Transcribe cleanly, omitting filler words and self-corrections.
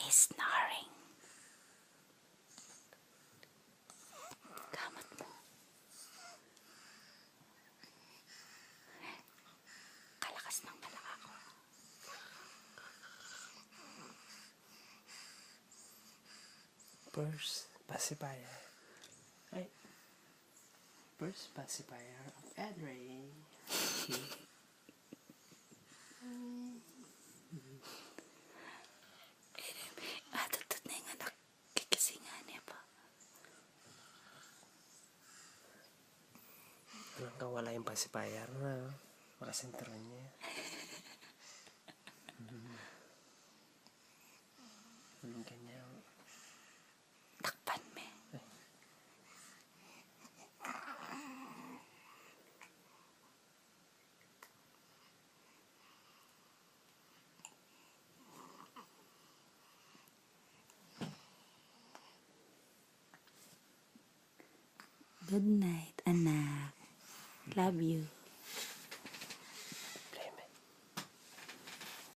Snoring. Kamot mo. Kalakas ng palaka ko. First pacifier. Ay. First pacifier of Edray. Tutut na yung anak. Kikasingan niya pa. Walang kawala yung pacifier na. Makasentro niya. Anong kanyang Takpan me. Good night, anak. Love you.